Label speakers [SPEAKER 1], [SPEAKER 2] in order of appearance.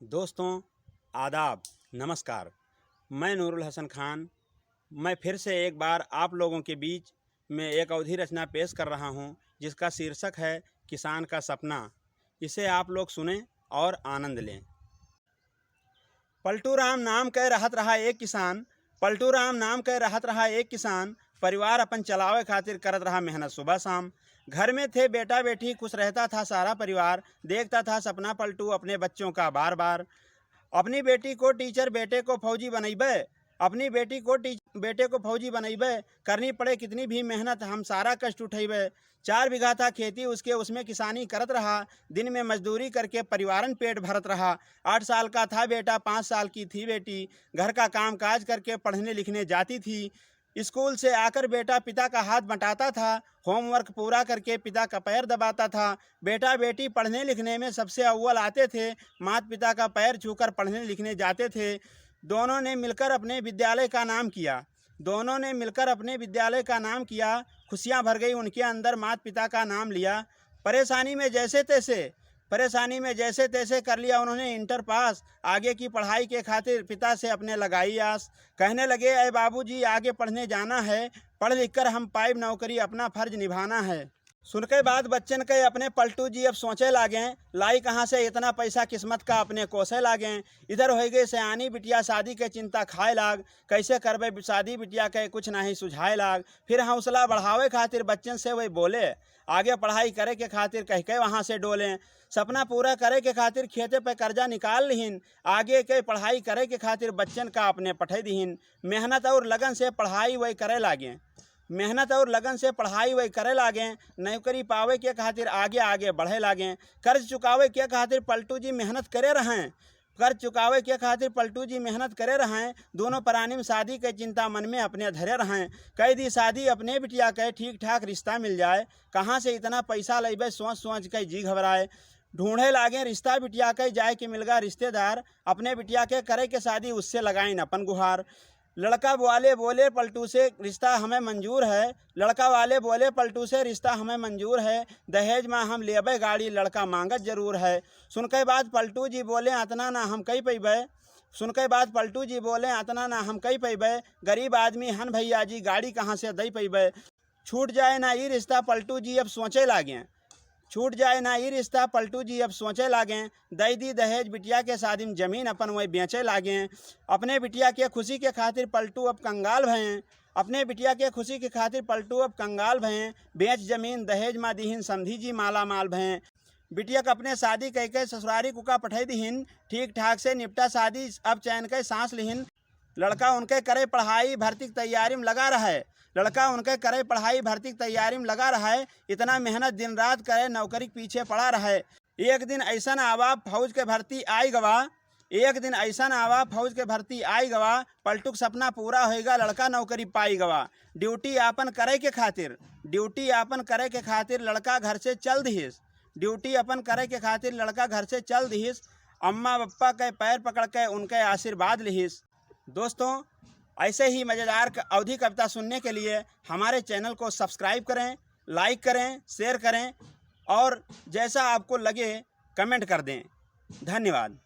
[SPEAKER 1] दोस्तों, आदाब, नमस्कार। मैं नूरुल हसन खान। मैं फिर से एक बार आप लोगों के बीच में एक अवधि रचना पेश कर रहा हूं, जिसका शीर्षक है किसान का सपना। इसे आप लोग सुनें और आनंद लें। पलटू राम नाम कह रहत रहा एक किसान, पलटू राम नाम कह रहत रहा एक किसान। परिवार अपन चलावे खातिर करत रहा मेहनत सुबह शाम। घर में थे बेटा बेटी, खुश रहता था सारा परिवार। देखता था सपना पलटू अपने बच्चों का बार बार। अपनी बेटी को टीचर, बेटे को फौजी बनैबे। अपनी बेटी को बेटे को फौजी बनैबे। करनी पड़े कितनी भी मेहनत, हम सारा कष्ट उठैबे। 4 बीघा था खेती उसके, उसमें किसानी करत रहा। दिन में मजदूरी करके परिवारन पेट भरत रहा। 8 साल का था बेटा, 5 साल की थी बेटी। घर का काम काज करके पढ़ने लिखने जाती थी। स्कूल से आकर बेटा पिता का हाथ बटाता था। होमवर्क पूरा करके पिता का पैर दबाता था। बेटा बेटी पढ़ने लिखने में सबसे अव्वल आते थे। माता पिता का पैर छूकर पढ़ने लिखने जाते थे। दोनों ने मिलकर अपने विद्यालय का नाम किया। दोनों ने मिलकर अपने विद्यालय का नाम किया। खुशियाँ भर गई उनके अंदर, माता पिता का नाम लिया। परेशानी में जैसे तैसे कर लिया उन्होंने इंटर पास। आगे की पढ़ाई के खातिर पिता से अपने लगाई आस। कहने लगे, अय बाबूजी आगे पढ़ने जाना है। पढ़ लिख कर हम पाइब नौकरी, अपना फर्ज निभाना है। सुनके बाद बच्चन के अपने पलटू जी अब सोचे लागे, लाई कहाँ से इतना पैसा, किस्मत का अपने कोसे लागे। इधर हो गए सयानी बिटिया, शादी के चिंता खाए लाग। कैसे करबे शादी बिटिया के, कुछ नहीं सुझाए लाग। फिर हौसला बढ़ावे खातिर बच्चन से वही बोले, आगे पढ़ाई करे के खातिर कह के वहाँ से डोले। सपना पूरा करे के खातिर खेते पे कर्जा निकाल लिहिन। आगे के पढ़ाई करे के खातिर बच्चन का अपने पठे दिहिन। मेहनत और लगन से पढ़ाई वही करे लागे। नौकरी पावे के खातिर आगे आगे बढ़े लागे। कर्ज चुकावे के खातिर पलटू जी मेहनत करे रहें। दोनों प्राणी में शादी के चिंता मन में अपने धरे रहें। कह दी शादी अपने बिटिया के, ठीक ठाक रिश्ता मिल जाए। कहाँ से इतना पैसा लेबे, सोच सोच के जी घबराए। ढूंढे लागे रिश्ता बिटिया के, जाए के मिल गया रिश्तेदार। अपने बिटिया के करे के शादी, उससे लगाइन अपन गुहार। लड़का वाले बोले पलटू से रिश्ता हमें मंजूर है। दहेज में हम लेबे गाड़ी, लड़का मांगत जरूर है। सुनके बाद पलटू जी बोले, अतना ना हम कई पैबे। गरीब आदमी हन भैया जी, गाड़ी कहाँ से दई पैबे। छूट जाए ना ये रिश्ता, पलटू जी अब सोचे लागे। दई दी दहेज बिटिया के शादी में जमीन अपन वही बेचे लागे। अपने बिटिया के खुशी के खातिर पलटू अब कंगाल भयें। बेच जमीन दहेज मा दीहिन, समधी जी माला माल भयें। बिटिया के अपने शादी कह के ससुरारी कुका पठे दीहिन। ठीक ठाक से निपटा शादी, अब चैन के सांस लिहिन। लड़का उनके करे पढ़ाई भर्ती की तैयारी में लगा रहा है। इतना मेहनत दिन रात करे, नौकरी के पीछे पड़ा रहा है। एक दिन ऐसा आवा फौज के भर्ती आई गवा। पलटू का सपना पूरा होएगा, लड़का नौकरी पाई गवा। ड्यूटी आपन करे के खातिर लड़का घर से चल दिहिस। अम्मा बप्पा के पैर पकड़ के उनके आशीर्वाद लिहिस। दोस्तों, ऐसे ही मज़ेदार अवधि कविता सुनने के लिए हमारे चैनल को सब्सक्राइब करें, लाइक करें, शेयर करें और जैसा आपको लगे कमेंट कर दें। धन्यवाद।